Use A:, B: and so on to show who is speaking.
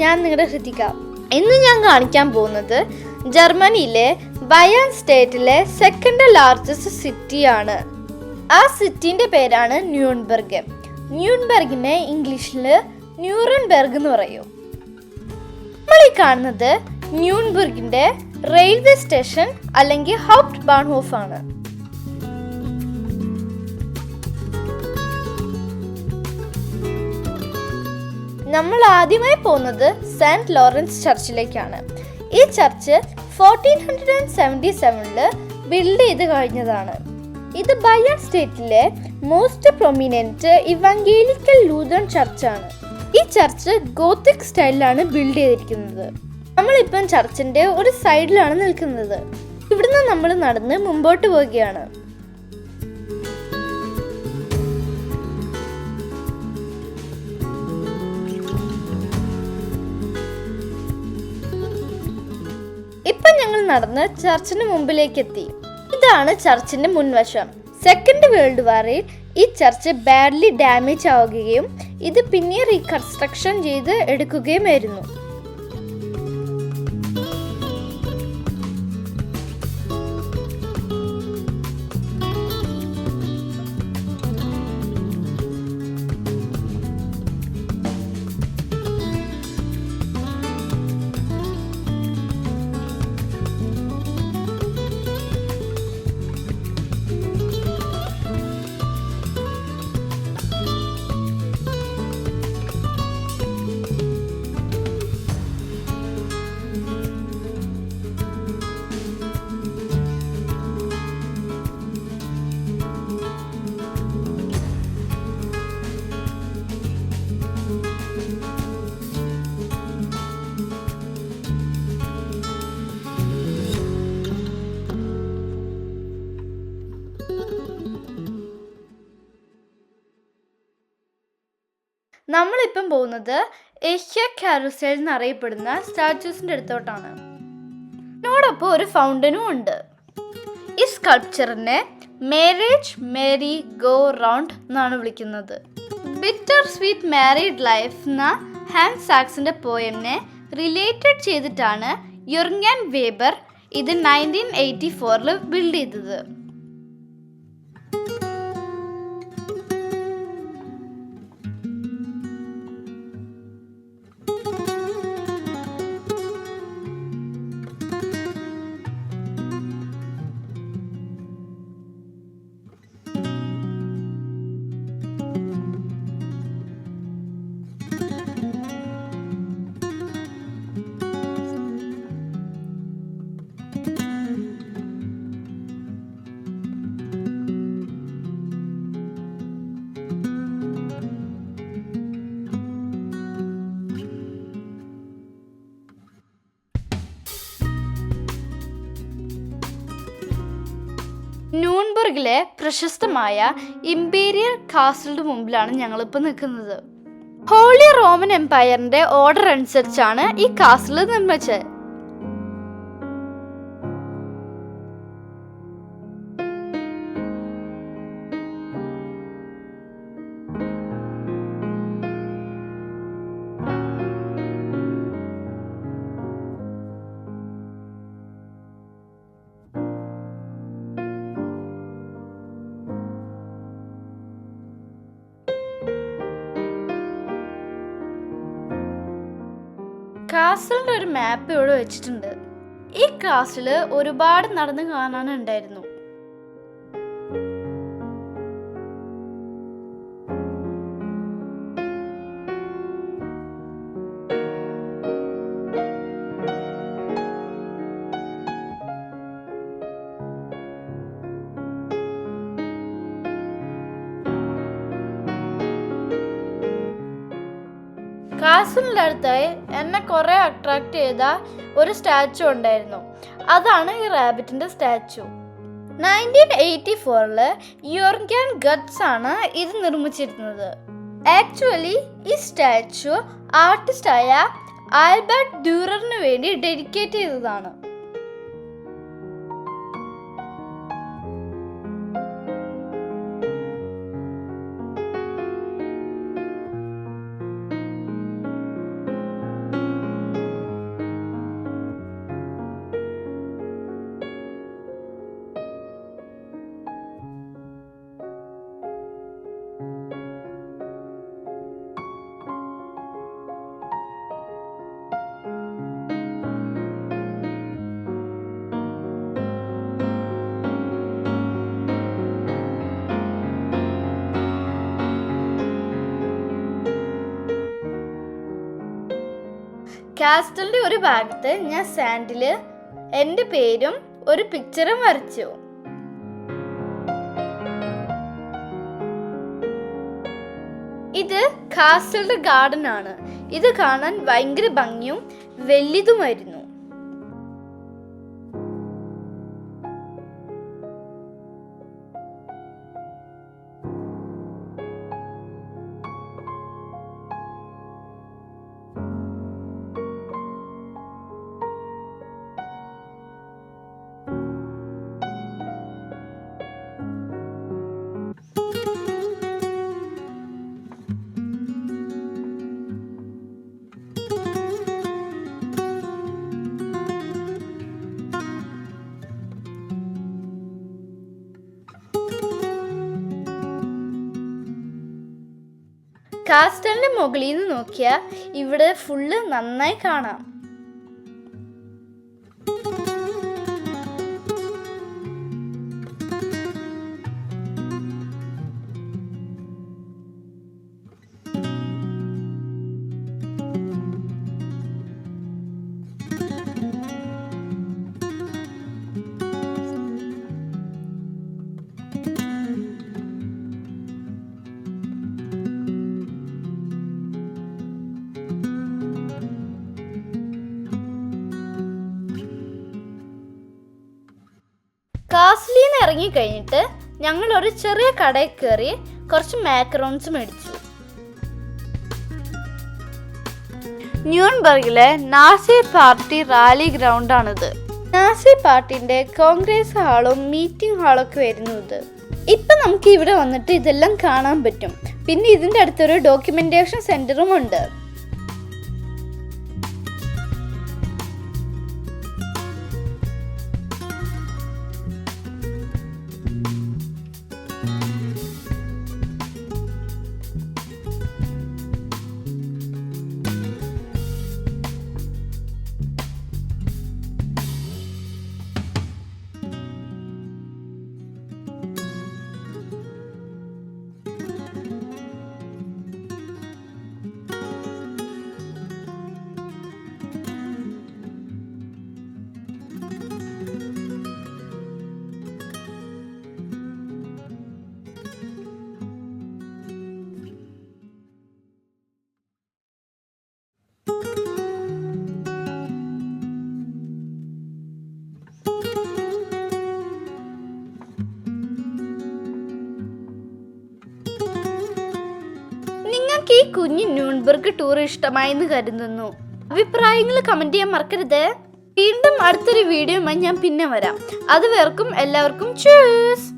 A: ഞാൻ നിങ്ങളുടെ ഹൃതിക. ഇന്ന് ഞാൻ കാണിക്കാൻ പോകുന്നത് ജർമ്മനിയിലെ ബയൺ സ്റ്റേറ്റിലെ സെക്കൻഡ് ലാർജസ്റ്റ് സിറ്റിയാണ്. ആ സിറ്റിന്റെ പേരാണ് ന്യൂൺബർഗ്. ന്യൂൺബർഗിനെ ഇംഗ്ലീഷിൽ ന്യൂറൻബർഗ് എന്ന് പറയും. നമ്മൾ ഈ കാണുന്നത് ന്യൂൺബർഗിന്റെ റെയിൽവേ സ്റ്റേഷൻ അല്ലെങ്കിൽ ഹൗപ്റ്റ് ബാൺഹോഫ് ആണ്. നമ്മൾ ആദ്യമായി പോകുന്നത് സെന്റ് ലോറൻസ് ചർച്ചിലേക്കാണ്. ഈ ചർച്ച് 1477 ബിൽഡ് ചെയ്ത് കഴിഞ്ഞതാണ്. ഇത് ബയൺ സ്റ്റേറ്റിലെ മോസ്റ്റ് പ്രൊമിനന്റ് ഇവാഞ്ചലിക്കൽ ലൂതറൻ ചർച്ചാണ്. ഈ ചർച്ച് ഗോത്തിക് സ്റ്റൈലിലാണ് ബിൽഡ് ചെയ്തിരിക്കുന്നത്. നമ്മളിപ്പം ചർച്ചിന്റെ ഒരു സൈഡിലാണ് നിൽക്കുന്നത്. ഇവിടുന്ന് നമ്മൾ നടന്ന് മുമ്പോട്ട് പോവുകയാണ്. ഇപ്പം ഞങ്ങൾ നടന്ന് ചർച്ചിന് മുമ്പിലേക്ക് എത്തി. ഇതാണ് ചർച്ചിന്റെ മുൻവശം. സെക്കൻഡ് വേൾഡ് വാറിൽ ഈ ചർച്ച് ബാഡ്ലി ഡാമേജ് ആവുകയും ഇത് പിന്നെ റീകൺസ്ട്രക്ഷൻ ചെയ്ത് എടുക്കുകയുമായിരുന്നു. നമ്മളിപ്പം പോകുന്നത് ഏഷ്യ കാരുസൽ എന്നറിയപ്പെടുന്ന സ്റ്റാച്യൂസിൻ്റെ അടുത്തോട്ടാണ്. ഇതിനോടൊപ്പം ഒരു ഫൗണ്ടനും ഉണ്ട്. ഈ സ്കൾപ്ചറിനെ മാരേജ് മേരി ഗോ റൗണ്ട് എന്നാണ് വിളിക്കുന്നത്. ബിറ്റർ സ്വീറ്റ് മാരീഡ് ലൈഫ് എന്ന ഹാൻസ് സാക്സിന്റെ പോയമിനെ റിലേറ്റഡ് ചെയ്തിട്ടാണ് യുർഗൻ വേബർ ഇത് 1984 ബിൽഡ് ചെയ്തത്. ന്യൂൺബർഗിലെ പ്രശസ്തമായ ഇംപീരിയൽ കാസലിന്റെ മുമ്പിലാണ് ഞങ്ങളിപ്പോൾ നിൽക്കുന്നത്. ഹോളി റോമൻ എംപയറിന്റെ ഓർഡർ അനുസരിച്ചാണ് ഈ കാസൽ നിർമ്മിച്ചത്. കാസലിന്റെ ഒരു മാപ്പ് ഇവിടെ വെച്ചിട്ടുണ്ട്. ഈ കാസില് ഒരുപാട് നടന്ന് കാണാനുണ്ടായിരുന്നു. കാസലിൻ്റെ അടുത്തായി എന്നെ കുറെ അട്രാക്ട് ചെയ്ത ഒരു സ്റ്റാച്ചു ഉണ്ടായിരുന്നു. അതാണ് ഈ റാബിറ്റിന്റെ സ്റ്റാച്ചു. 1984 യുർഗൻ ഗട്ട്സ് ആണ് ഇത് നിർമ്മിച്ചിരുന്നത്. ആക്ച്വലി ഈ സ്റ്റാച്ചു ആർട്ടിസ്റ്റായ ആൽബർട്ട് ഡ്യൂററിന് വേണ്ടി ഡെഡിക്കേറ്റ് ചെയ്തതാണ്. കാസ്റ്റലിന്റെ ഒരു ഭാഗത്ത് ഞാൻ സാൻഡില് എൻ്റെ പേരും ഒരു പിക്ചറും വരച്ചു. ഇത് കാസ്റ്റലിന്റെ ഗാർഡൻ ആണ്. ഇത് കാണാൻ ഭയങ്കര ഭംഗിയും വലുതുമായിരുന്നു. കാസ്റ്റലിന്റെ മുകളിൽ നിന്ന് നോക്കിയാൽ ഇവിടെ ഫുള്ള് നന്നായി കാണാം. കാസ്റ്റിൽ നിന്ന് ഇറങ്ങിക്കഴിഞ്ഞിട്ട് ഞങ്ങൾ ഒരു ചെറിയ കടയിൽ കയറി കുറച്ച് മാക്കറോൺസ് മേടിച്ചു. ന്യൂൺബർഗിലെ നാസി പാർട്ടി റാലി ഗ്രൗണ്ടാണിത്. നാസി പാർട്ടിന്റെ കോൺഗ്രസ് ഹാളും മീറ്റിംഗ് ഹാളൊക്കെ വരുന്നു. ഇപ്പം നമുക്ക് ഇവിടെ വന്നിട്ട് ഇതെല്ലാം കാണാൻ പറ്റും. പിന്നെ ഇതിൻ്റെ അടുത്തൊരു ഡോക്യുമെന്റേഷൻ സെന്ററും ഉണ്ട്. നിങ്ങൾക്ക് ഈ കുഞ്ഞു ന്യൂൺബർഗ് ടൂർ ഇഷ്ടമായെന്ന് കരുതുന്നു. അഭിപ്രായങ്ങൾ കമന്റ് ചെയ്യാൻ മറക്കരുത്. വീണ്ടും അടുത്തൊരു വീഡിയോയുമായി ഞാൻ പിന്നെ വരാം. അതുവരെക്കും എല്ലാവർക്കും ചൂസ്.